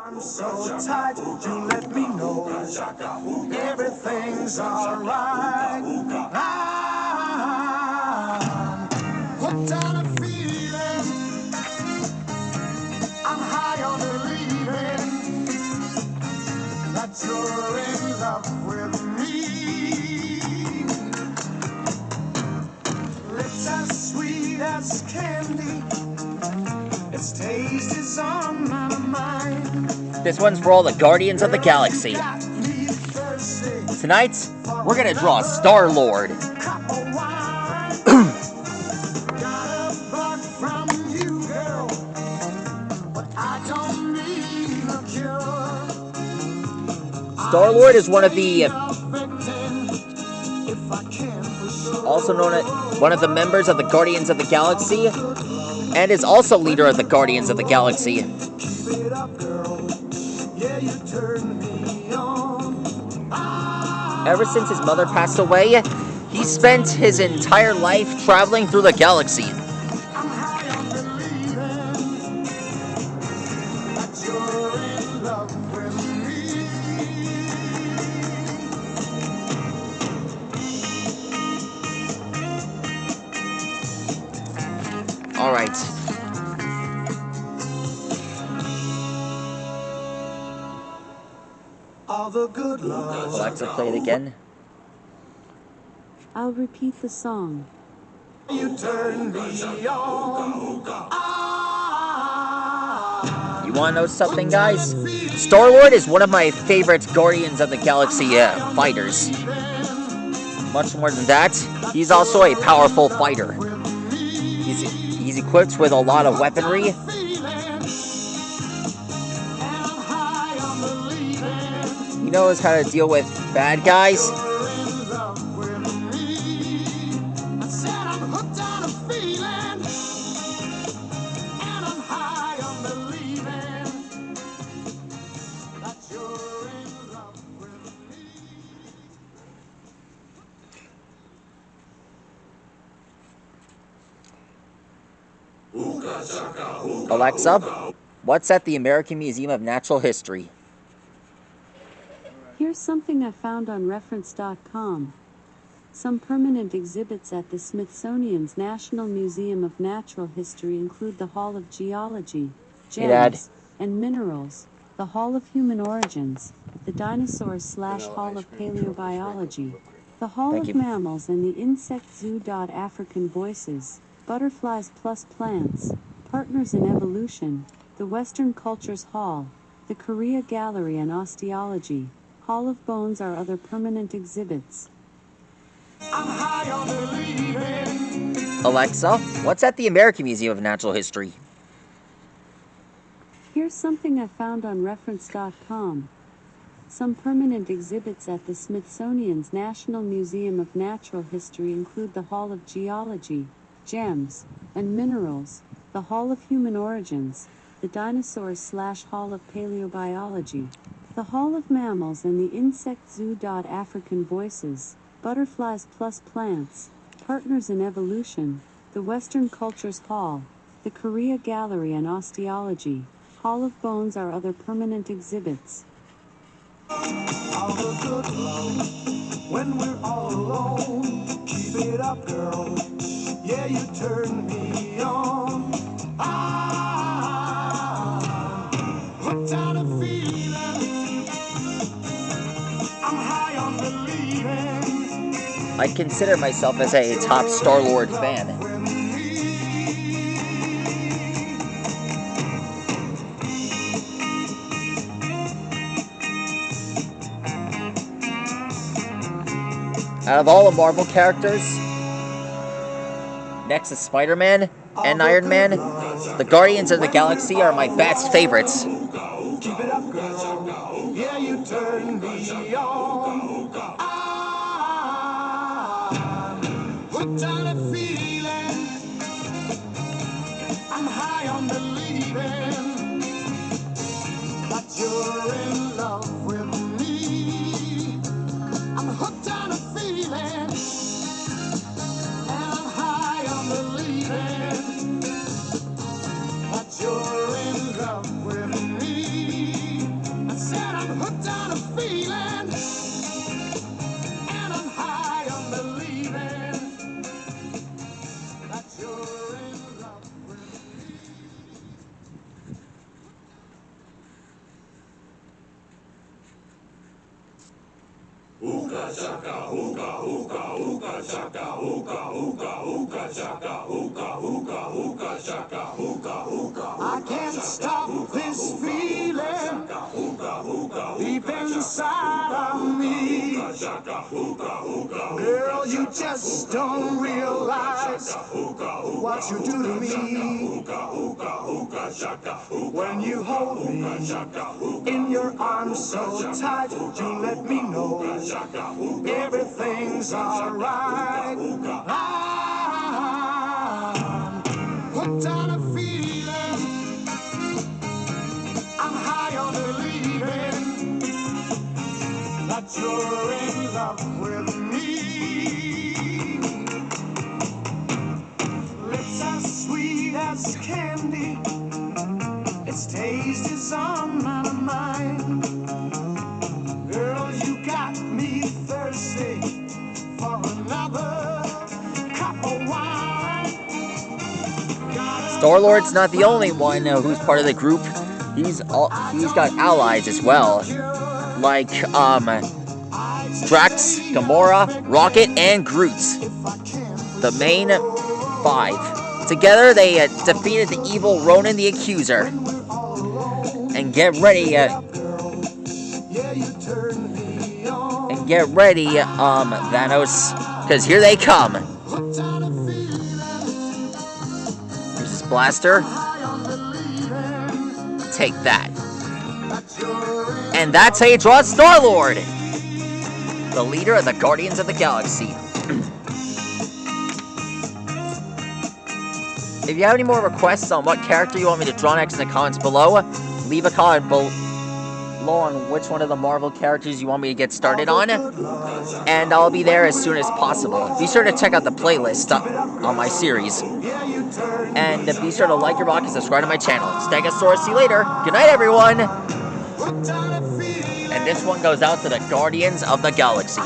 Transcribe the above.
I'm so tight, you let me know everything's alright. I'm hooked on a feeling, I'm high on believing that you're in love with me. Lips as sweet as candy, its taste is on my mind. This one's for all the Guardians of the Galaxy. Tonight, we're gonna draw Star-Lord. Star-Lord is one of the, also known as one of the members of the Guardians of the Galaxy, and is also leader of the Guardians of the Galaxy. Ever since his mother passed away, he spent his entire life traveling through the galaxy. All right. Alexa, play it again. I'll repeat the song. You turn me on. You want to know something, guys? Star-Lord is one of my favorite Guardians of the Galaxy fighters. Much more than that, he's also a powerful fighter. He's equipped with a lot of weaponry. He knows how to deal with bad guys. Alexa, what's at the American Museum of Natural History? Here's something I found on reference.com. Some permanent exhibits at the Smithsonian's National Museum of Natural History include the Hall of Geology, Gems, and Minerals, the Hall of Human Origins, the Dinosaurs/Hall of Paleobiology, the Hall of Mammals and the Insect Zoo. African Voices, Butterflies plus Plants, Partners in Evolution, the Western Cultures Hall, the Korea Gallery and Osteology, Hall of Bones are other permanent exhibits. Alexa, what's at the American Museum of Natural History? Here's something I found on reference.com. Some permanent exhibits at the Smithsonian's National Museum of Natural History include the Hall of Geology, Gems, and Minerals, the Hall of Human Origins, the Dinosaurs/Hall of Paleobiology, the Hall of Mammals and the Insect Zoo. African Voices, Butterflies plus Plants, Partners in Evolution, the Western Cultures Hall, the Korea Gallery and Osteology, Hall of Bones are other permanent exhibits. When we're all alone, keep it up, girl. Yeah, you turn me on. Hooked on a feeling, I'm high on believing. I consider myself as a top Star-Lord fan. Out of all the Marvel characters, next is Spider-Man and Iron Man, the Guardians of the Galaxy are my best favorites. Keep it up, girl. Yeah, you turn me on. Hooked on a feeling, I'm high on believing that you're in love with me. I'm hooked on a feeling, and I'm high on believing that you're in love with me. I can't stop this feeling deep inside of me. Girl, you just don't realize what you do to me. When you hold me in your arms so tight, you let me know everything's alright. I'm hooked on a feeling, I'm high on believing that you're in love with me. Lips as sweet as candy, its taste is on my mind. Girl, you got me thirsty for another cup of wine. Star-Lord's not the only one who's part of the group. He's got allies as well, like Drax, Gamora, Rocket, and Groot. The main 5. Together, they defeated the evil Ronan the Accuser. And get ready, Thanos, because here they come. Here's his blaster. Take that. And that's how you draw Star-Lord, the leader of the Guardians of the Galaxy. If you have any more requests on what character you want me to draw next in the comments below, leave a comment below on which one of the Marvel characters you want me to get started on, and I'll be there as soon as possible. Be sure to check out the playlist on my series, and be sure to like your rock and subscribe to my channel. Stegosaurus, see you later. Good night, everyone. And this one goes out to the Guardians of the Galaxy.